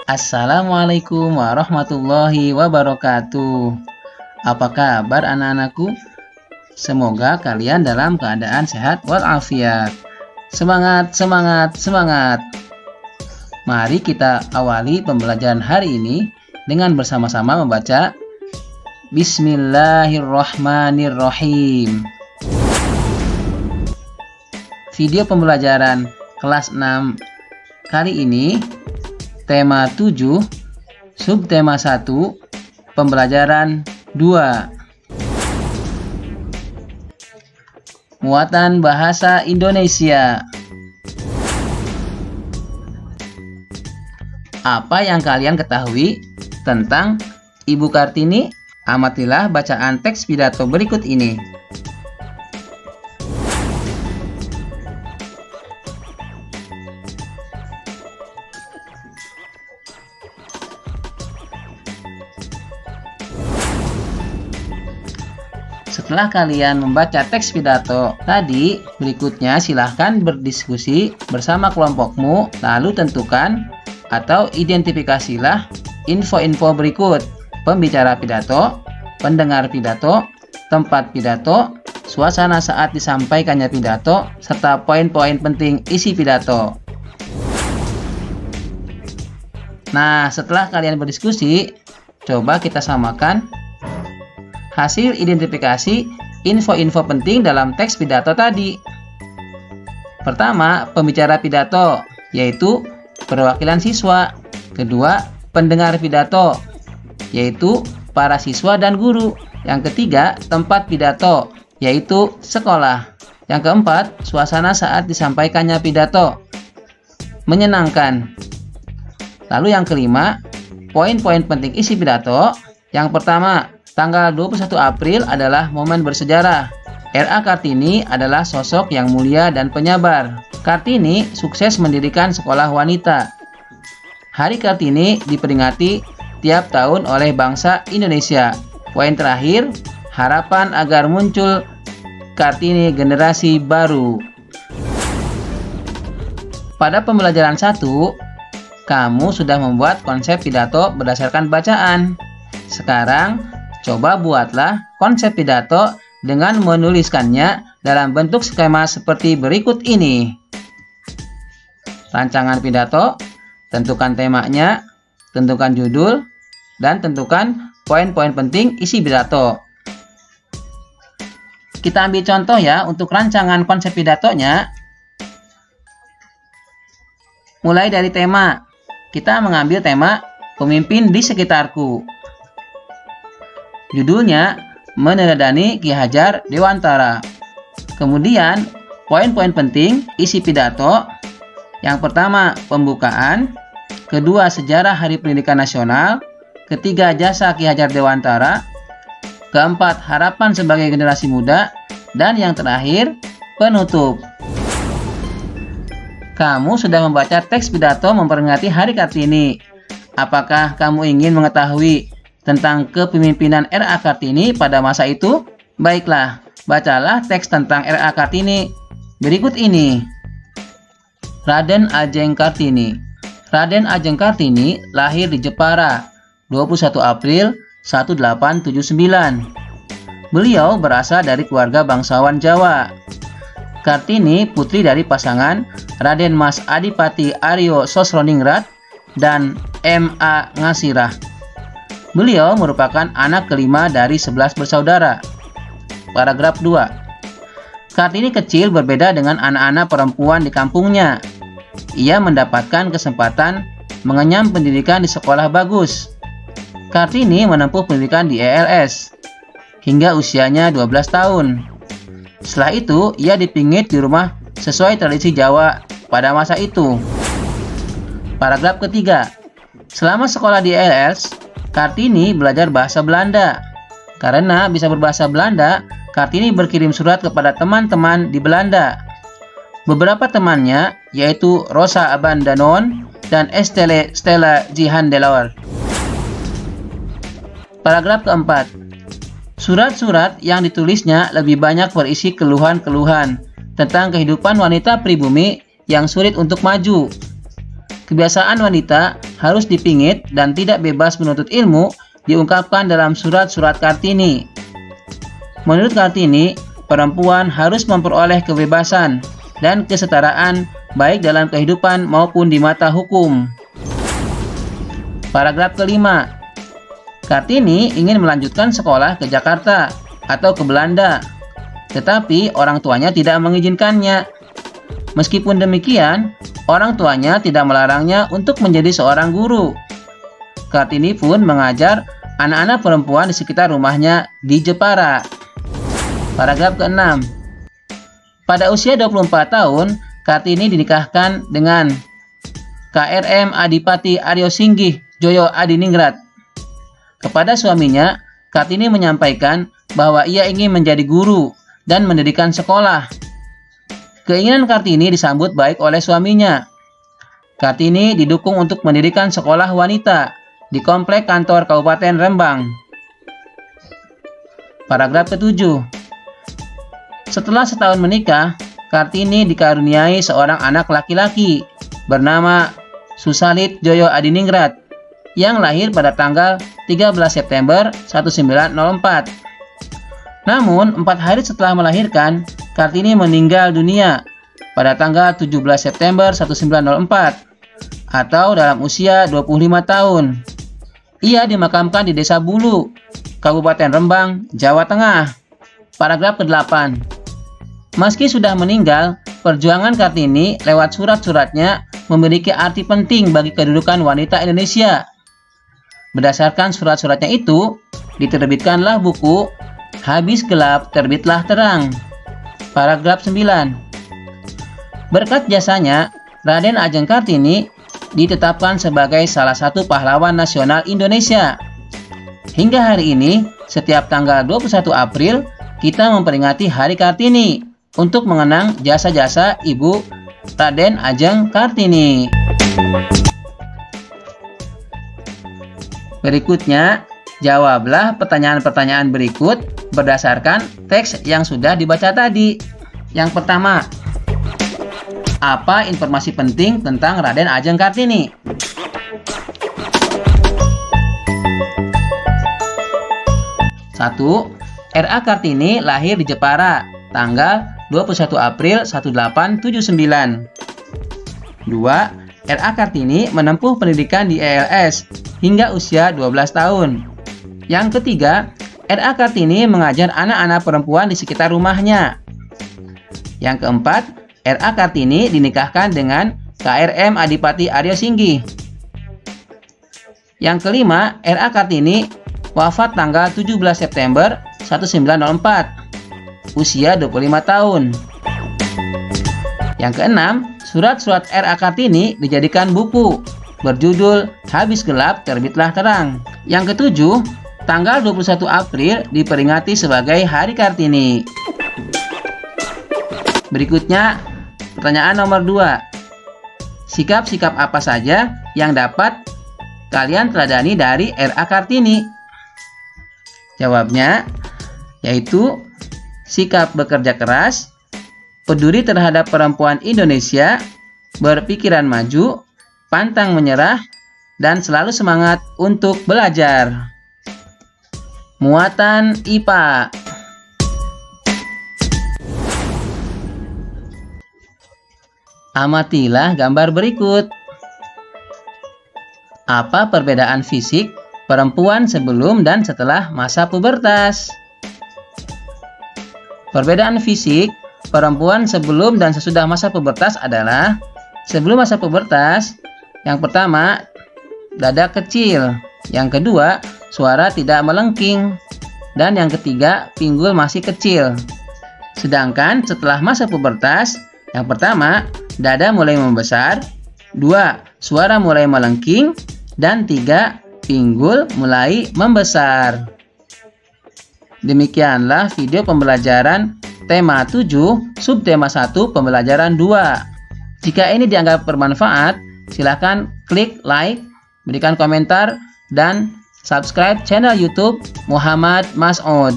Assalamualaikum warahmatullahi wabarakatuh. Apa kabar anak-anakku? Semoga kalian dalam keadaan sehat walafiat. Semangat, semangat, semangat. Mari kita awali pembelajaran hari ini dengan bersama-sama membaca Bismillahirrahmanirrahim. Video pembelajaran kelas 6 kali ini tema 7, subtema 1, pembelajaran 2. Muatan bahasa Indonesia. Apa yang kalian ketahui tentang Ibu Kartini? Amatilah bacaan teks pidato berikut ini. Setelah kalian membaca teks pidato tadi, berikutnya silahkan berdiskusi bersama kelompokmu, lalu tentukan atau identifikasilah info-info berikut: pembicara pidato, pendengar pidato, tempat pidato, suasana saat disampaikannya pidato, serta poin-poin penting isi pidato. Nah, setelah kalian berdiskusi, coba kita samakan hasil identifikasi info-info penting dalam teks pidato tadi. Pertama, pembicara pidato, yaitu perwakilan siswa. Kedua, pendengar pidato, yaitu para siswa dan guru. Yang ketiga, tempat pidato, yaitu sekolah. Yang keempat, suasana saat disampaikannya pidato, menyenangkan. Lalu yang kelima, poin-poin penting isi pidato. Yang pertama, tanggal 21 April adalah momen bersejarah. R.A. Kartini adalah sosok yang mulia dan penyabar. Kartini sukses mendirikan sekolah wanita. Hari Kartini diperingati tiap tahun oleh bangsa Indonesia. Poin terakhir, harapan agar muncul Kartini generasi baru. Pada pembelajaran 1, kamu sudah membuat konsep pidato berdasarkan bacaan. Sekarang, coba buatlah konsep pidato dengan menuliskannya dalam bentuk skema seperti berikut ini. Rancangan pidato, tentukan temanya, tentukan judul, dan tentukan poin-poin penting isi pidato. Kita ambil contoh ya untuk rancangan konsep pidatonya. Mulai dari tema, kita mengambil tema pemimpin di sekitarku. Judulnya, meneladani Ki Hajar Dewantara. Kemudian, poin-poin penting isi pidato. Yang pertama, pembukaan. Kedua, sejarah Hari Pendidikan Nasional. Ketiga, jasa Ki Hajar Dewantara. Keempat, harapan sebagai generasi muda. Dan yang terakhir, penutup. Kamu sudah membaca teks pidato memperingati Hari Kartini. Apakah kamu ingin mengetahui tentang kepemimpinan R.A. Kartini pada masa itu? Baiklah, bacalah teks tentang R.A. Kartini berikut ini. Raden Ajeng Kartini. Raden Ajeng Kartini lahir di Jepara 21 April 1879. Beliau berasal dari keluarga bangsawan Jawa. Kartini putri dari pasangan Raden Mas Adipati Aryo Sosroningrat dan M.A. Ngasirah. Beliau merupakan anak kelima dari 11 bersaudara. Paragraf 2. Kartini kecil berbeda dengan anak-anak perempuan di kampungnya. Ia mendapatkan kesempatan mengenyam pendidikan di sekolah bagus. Kartini menempuh pendidikan di ELS hingga usianya 12 tahun. Setelah itu, ia dipingit di rumah sesuai tradisi Jawa pada masa itu. Paragraf ketiga. Selama sekolah di ELS, Kartini belajar bahasa Belanda. Karena bisa berbahasa Belanda, Kartini berkirim surat kepada teman-teman di Belanda. Beberapa temannya, yaitu Rosa Abandanon dan Stella Jihandelauer. Paragraf keempat. Surat-surat yang ditulisnya lebih banyak berisi keluhan-keluhan tentang kehidupan wanita pribumi yang sulit untuk maju. kebiasaan wanita harus dipingit dan tidak bebas menuntut ilmu diungkapkan dalam surat-surat Kartini. Menurut Kartini, perempuan harus memperoleh kebebasan dan kesetaraan baik dalam kehidupan maupun di mata hukum. Paragraf kelima. Kartini ingin melanjutkan sekolah ke Jakarta atau ke Belanda, tetapi orang tuanya tidak mengizinkannya. Meskipun demikian, orang tuanya tidak melarangnya untuk menjadi seorang guru. Kartini pun mengajar anak-anak perempuan di sekitar rumahnya di Jepara. Paragraf ke-6. Pada usia 24 tahun, Kartini dinikahkan dengan KRM Adipati Aryo Singgih Joyo Adiningrat. Kepada suaminya, Kartini menyampaikan bahwa ia ingin menjadi guru dan mendirikan sekolah. Keinginan Kartini disambut baik oleh suaminya. Kartini didukung untuk mendirikan sekolah wanita di komplek kantor Kabupaten Rembang. Paragraf ke-7. Setelah setahun menikah, Kartini dikaruniai seorang anak laki-laki bernama Susalit Joyo Adiningrat yang lahir pada tanggal 13 September 1904. Namun, 4 hari setelah melahirkan, Kartini meninggal dunia pada tanggal 17 September 1904 atau dalam usia 25 tahun. Ia dimakamkan di Desa Bulu, Kabupaten Rembang, Jawa Tengah. Paragraf ke-8. Meski sudah meninggal, perjuangan Kartini lewat surat-suratnya memiliki arti penting bagi kedudukan wanita Indonesia. Berdasarkan surat-suratnya itu, diterbitkanlah buku Habis Gelap Terbitlah Terang. Paragraf 9. Berkat jasanya, Raden Ajeng Kartini ditetapkan sebagai salah satu pahlawan nasional Indonesia. Hingga hari ini, setiap tanggal 21 April, kita memperingati Hari Kartini untuk mengenang jasa-jasa Ibu Raden Ajeng Kartini. Berikutnya, jawablah pertanyaan-pertanyaan berikut berdasarkan teks yang sudah dibaca tadi. Yang pertama, apa informasi penting tentang Raden Ajeng Kartini? 1. R.A. Kartini lahir di Jepara, tanggal 21 April 1879. 2. R.A. Kartini menempuh pendidikan di ELS hingga usia 12 tahun. Yang ketiga, R.A. Kartini mengajar anak-anak perempuan di sekitar rumahnya. Yang keempat, R.A. Kartini dinikahkan dengan KRM Adipati Aryo Singgih. Yang kelima, R.A. Kartini wafat tanggal 17 September 1904, usia 25 tahun. Yang keenam, surat-surat R.A. Kartini dijadikan buku berjudul Habis Gelap Terbitlah Terang. Yang ketujuh, tanggal 21 April diperingati sebagai Hari Kartini. Berikutnya, pertanyaan nomor 2. Sikap-sikap apa saja yang dapat kalian teladani dari R.A. Kartini? Jawabnya yaitu sikap bekerja keras, peduli terhadap perempuan Indonesia, berpikiran maju, pantang menyerah, dan selalu semangat untuk belajar. Muatan IPA. Amatilah gambar berikut. Apa perbedaan fisik perempuan sebelum dan setelah masa pubertas? Perbedaan fisik perempuan sebelum dan sesudah masa pubertas adalah: sebelum masa pubertas, yang pertama, dada kecil. Yang kedua, suara tidak melengking. Dan yang ketiga, pinggul masih kecil. Sedangkan setelah masa pubertas, yang pertama, dada mulai membesar. 2. Suara mulai melengking. Dan 3. Pinggul mulai membesar. Demikianlah video pembelajaran tema 7, subtema 1, pembelajaran 2. Jika ini dianggap bermanfaat, silakan klik like, berikan komentar, dan subscribe channel YouTube Muhammad Mas'ud.